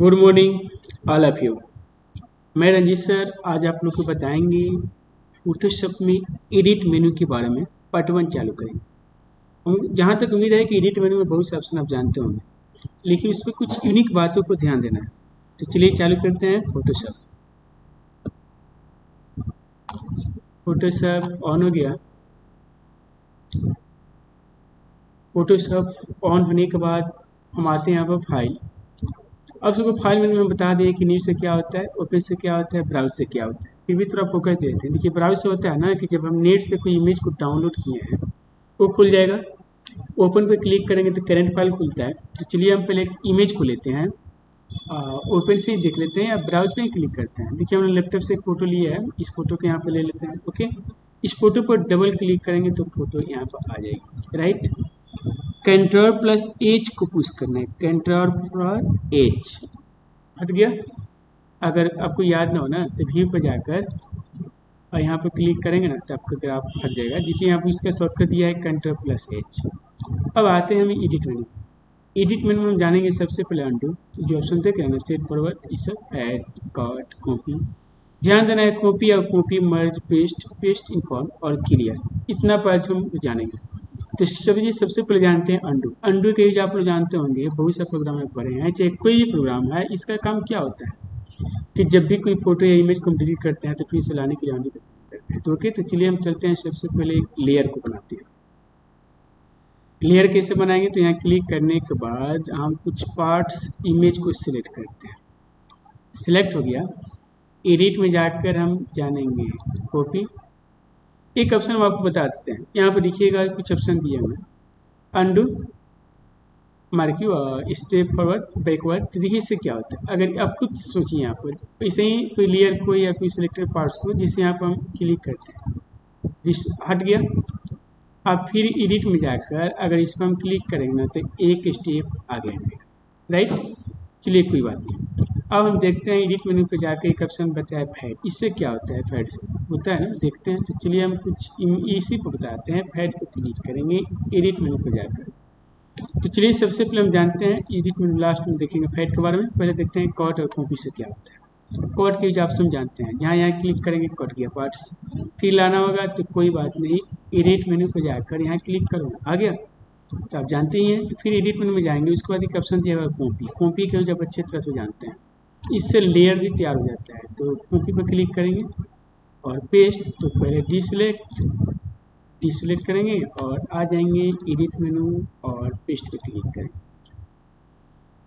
Good morning all of you. मैं Ranjit sir आज आप लोग को बताएंगे फोटोशॉप में एडिट मेन्यू के बारे में। पार्ट 1 चालू करेंगे। जहाँ तक उम्मीद है कि एडिट मेन्यू में बहुत से ऑप्शन आप जानते होंगे, लेकिन उसमें कुछ यूनिक बातों को ध्यान देना है। तो चलिए चालू करते हैं। फोटोशॉप ऑन हो गया। फोटोशॉप ऑन होने के बाद हम आते हैं यहाँ पर फाइल। अब सबको फाइल मेन्यू में बता दें कि न्यू से क्या होता है, ओपन से क्या होता है, ब्राउज से क्या होता है। फिर भी थोड़ा फोकस देते हैं। देखिए, ब्राउज से होता है ना कि जब हम नेट से कोई इमेज को डाउनलोड किए हैं वो खुल जाएगा। ओपन पे क्लिक करेंगे तो करंट फाइल खुलता है। तो चलिए हम पहले एक इमेज को लेते हैं, ओपन से ही देख लेते हैं या ब्राउज पे ही क्लिक करते हैं। देखिए, हमने लैपटॉप से एक फ़ोटो लिया है, इस फोटो को यहाँ पर ले लेते हैं। ओके, इस फोटो पर डबल क्लिक करेंगे तो फोटो यहाँ पर आ जाएगी। राइट, कंट्रोल प्लस एच को पुश करना है। कंट्रोल प्लस एच हट गया। अगर आपको याद ना हो ना तो व्यू पर जाकर और यहाँ पर क्लिक करेंगे ना तो आपका ग्राफ हट जाएगा। देखिए, यहाँ पर इसका शॉर्टकट दिया है कंट्रोल प्लस एच। अब आते हैं हम एडिट मेन्यू। एडिट मेन्यू में हम जानेंगे सबसे पहले अंडू, जो ऑप्शन देख रहे हैं ना, सेट फॉरवर्ड, इस ऐड, कट, कॉपी। ध्यान देना है कॉपी और कॉपी, मर्ज, पेस्ट, पेस्ट इनफॉर्म और क्लियर, इतना पार्ट हम जानेंगे। तो चलिए सबसे पहले जानते हैं अंडू। अंडू के यूज आप लोग जानते होंगे, बहुत सा प्रोग्राम में पढ़े हैं। चाहे कोई भी प्रोग्राम है, इसका काम क्या होता है कि जब भी कोई फोटो या इमेज को हम डिलीट करते हैं तो फिर से लाने के लिए अंडू करते हैं। तो ओके, तो चलिए हम चलते हैं, सबसे पहले एक लेयर को बनाते हैं। लेयर कैसे बनाएंगे, तो यहाँ क्लिक करने के बाद हम कुछ पार्ट्स इमेज को सिलेक्ट करते हैं। सिलेक्ट हो गया, एडिट में जाकर हम जानेंगे कॉपी। एक ऑप्शन हम आपको बता देते हैं, यहाँ पर देखिएगा कुछ ऑप्शन दिए हुए, undo, marquee, step forward, backward. तो देखिए इससे क्या होता है, अगर आप खुद सोचिए यहाँ पर ऐसे ही कोई लेयर को या कोई सिलेक्टेड पार्ट्स को, जिससे यहाँ पर हम क्लिक करते हैं, जिस हट गया। अब फिर एडिट में जाकर अगर इस पर हम क्लिक करेंगे ना तो एक स्टेप आगे आ जाएगा। राइट, चलिए कोई बात नहीं। अब हम देखते हैं एडिट मेन्यू पे जाकर एक ऑप्शन बचा है फैड। इससे क्या होता है, फैड से होता है ना, देखते हैं। तो चलिए हम कुछ इसी को बताते हैं। फैड को क्लिक करेंगे एडिट मेन्यू पे जाकर। तो चलिए सबसे पहले हम जानते हैं एडिट मेन्यू, लास्ट में देखेंगे फैड के बारे में। पहले देखते हैं कट और कॉपी से क्या होता है। कट के यूज ऑप्शन जानते हैं, जहाँ यहाँ क्लिक करेंगे कट गया पार्ट्स। फिर लाना होगा तो कोई बात नहीं, एडिट मेन्यू पर जाकर यहाँ क्लिक करो, आ गया। तो आप जानते ही हैं। तो फिर एडिट मेन्यू में जाएंगे, उसके बाद एक ऑप्शन दिया हुआ है कॉपी। कॉपी के जब अच्छे तरह से जानते हैं, इससे लेयर भी तैयार हो जाता है। तो कॉपी पर क्लिक करेंगे और पेस्ट, तो पहले डिसलेक्ट करेंगे और आ जाएंगे एडिट मेन्यू और पेस्ट पे क्लिक करेंगे।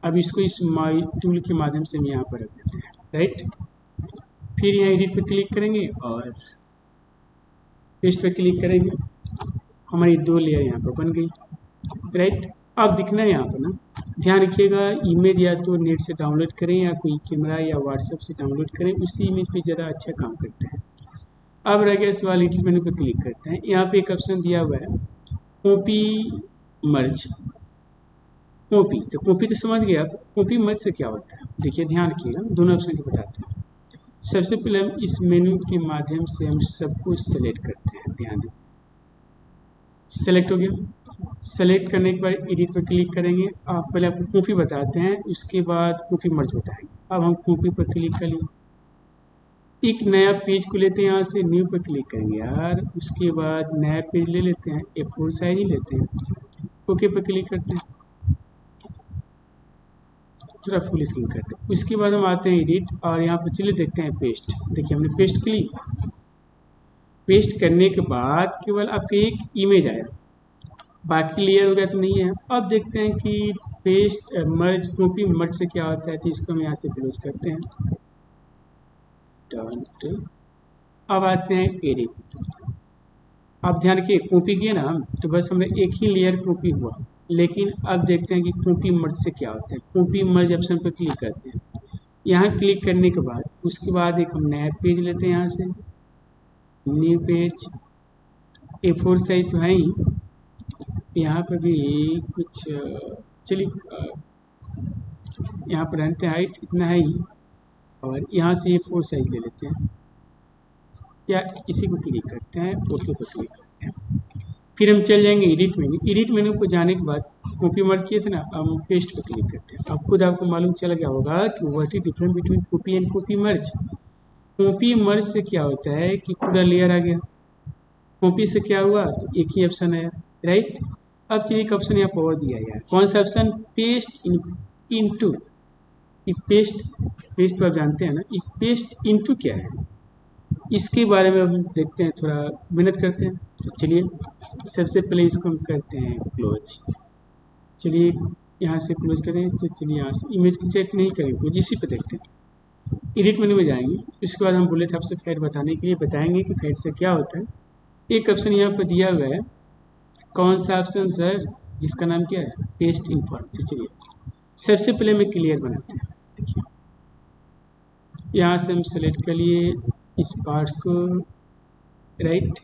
अब इसको इस माई टूल के माध्यम से हम यहाँ पर रख देते हैं। राइट, फिर यहाँ एडिट पे क्लिक करेंगे और पेस्ट पे क्लिक करेंगे। हमारी दो लेयर यहाँ पर बन गई। राइट, अब दिखना है यहाँ पर ना, ध्यान रखिएगा, इमेज या तो नेट से डाउनलोड करें या कोई कैमरा या व्हाट्सएप से डाउनलोड करें, उसी इमेज पे ज़्यादा अच्छा काम करता है। अब रह गया सवाल, एडिट मेन्यू पे क्लिक करते हैं। यहाँ पे एक ऑप्शन दिया हुआ है कॉपी मर्ज। कॉपी, तो कॉपी तो समझ गए आप, कॉपी मर्ज से क्या होता है। देखिए ध्यान रखिएगा, दोनों ऑप्शन को बताते हैं। सबसे पहले हम इस मेन्यू के माध्यम से हम सबको सेलेक्ट करते हैं। ध्यान दीजिए, सेलेक्ट हो गया। सेलेक्ट करने के बाद एडिट पर क्लिक करेंगे। आप पहले आपको कॉपी बताते हैं, उसके बाद कॉपी मर्ज बताएंगे। अब हम कॉपी पर क्लिक कर लिए, एक नया पेज को लेते हैं, यहाँ से न्यू पर क्लिक करेंगे यार। उसके बाद नया पेज ले लेते हैं, A4 साइज ही लेते हैं। ओके पर क्लिक करते हैं, थोड़ा फुल स्क्रीन करते हैं। उसके बाद हम आते हैं एडिट और यहाँ पर चलिए देखते हैं पेस्ट। देखिए हमने पेस्ट क्लिक, पेस्ट करने के बाद केवल आपके एक इमेज आया, बाकी लेयर हो गया तो नहीं है। अब देखते हैं कि पेस्ट मर्ज, कॉपी मर्ज से क्या होता है। तो इसको हम यहाँ से क्लोज करते हैं। अब आते हैं एडिट। अब ध्यान रखिए, कॉपी किए ना हम, तो बस हमें एक ही लेयर कॉपी हुआ। लेकिन अब देखते हैं कि कॉपी मर्ज से क्या होता है। कॉपी मर्ज ऑप्शन पर क्लिक करते हैं। यहाँ क्लिक करने के बाद उसके बाद एक हम नया पेज लेते हैं, यहाँ से न्यू पेज, A4 साइज तो है ही, यहाँ पर भी कुछ चलिए यहाँ पर रहते हैं, हाइट इतना है ही, और यहाँ से A4 साइज ले लेते हैं या इसी को क्लिक करते हैं, ओके पर क्लिक करते हैं। फिर हम चल जाएंगे एडिट मेन्यू। एडिट मेन्यू को जाने के बाद कॉपी मर्ज किए थे ना, अब हम पेस्ट पर क्लिक करते हैं। अब खुद आपको मालूम चल गया होगा कि what is difference between copy and copy merge. Copy merge से क्या होता है कि पूरा लेयर आ गया, कॉपी से क्या हुआ तो एक ही ऑप्शन आया, राइट। अब चलिए एक ऑप्शन यहाँ पर और दिया यार, कौन सा option, paste into. Paste paste तो आप जानते हैं ना, ये पेस्ट इनटू क्या है, इसके बारे में हम देखते हैं, थोड़ा मेहनत करते हैं। तो चलिए सबसे पहले इसको हम करते हैं क्लोज। चलिए यहाँ से क्लोज करें, तो चलिए यहाँ से इमेज को चेक नहीं करेंगे, इसी पे देखते हैं। एडिट मेन्यू में जाएंगे, इसके बाद हम बोले थे आपसे फैट बताने के लिए, बताएंगे कि फैट से क्या होता है। एक ऑप्शन यहाँ पर दिया हुआ है, कौन सा ऑप्शन सर, जिसका नाम क्या है, पेस्ट इनफॉर्म। तो चलिए सबसे पहले मैं क्लियर बनाते हैं। देखिए यहाँ से हम सेलेक्ट कर लिए इस पार्ट्स को, राइट।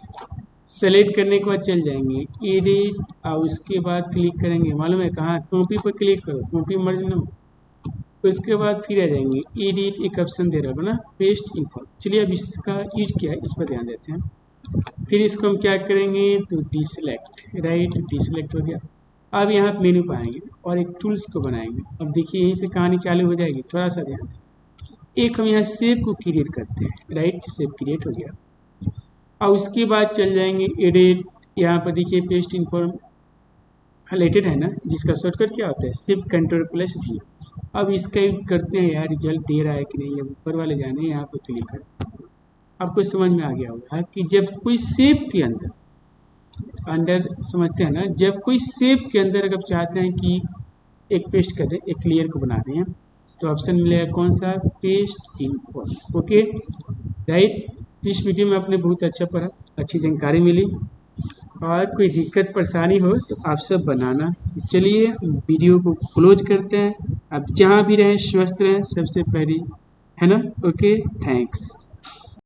सेलेक्ट करने के बाद चल जाएंगे एडिट, और उसके बाद क्लिक करेंगे, मालूम है कहाँ, कॉपी पर क्लिक करो, कॉपी मर्ज ना। उसके बाद फिर आ जाएंगे एडिट, एक ऑप्शन दे रहा है ना, पेस्ट इनफॉर्म। चलिए अब इसका यूज क्या है इस पर ध्यान देते हैं। फिर इसको हम क्या करेंगे तो डिसलेक्ट, राइट, डिसलेक्ट हो गया। अब यहाँ मेनू पाएंगे और एक टूल्स को बनाएंगे। अब देखिए यहीं से कहानी चालू हो जाएगी, थोड़ा सा ध्यान। एक हम यहाँ सेव को क्रिएट करते हैं, राइट, सेव क्रिएट हो गया। और उसके बाद चल जाएंगे एडिट, यहाँ पर देखिए पेस्ट इनफॉर्म हाइलाइटेड है ना, जिसका शॉर्टकट क्या होता है, शिफ्ट कंट्रोल प्लस V। अब इसका करते हैं यार, रिजल्ट दे रहा है कि नहीं, अब ऊपर वाले जाने, यहाँ पर क्लिक करते हैं। आपको समझ में आ गया होगा कि जब कोई सेव के अंदर समझते हैं ना, जब कोई सेव के अंदर अगर चाहते हैं कि एक पेस्ट कर दें, एक लेयर को बना दें, तो ऑप्शन मिलेगा कौन सा, पेस्ट इनफॉर्म। Okay right. इस वीडियो में आपने बहुत अच्छा पढ़ा, अच्छी जानकारी मिली, और कोई दिक्कत परेशानी हो तो आप सब बनाना। तो चलिए वीडियो को क्लोज करते हैं। आप जहाँ भी रहें स्वस्थ रहें सबसे पहले, है ना। Okay, thanks.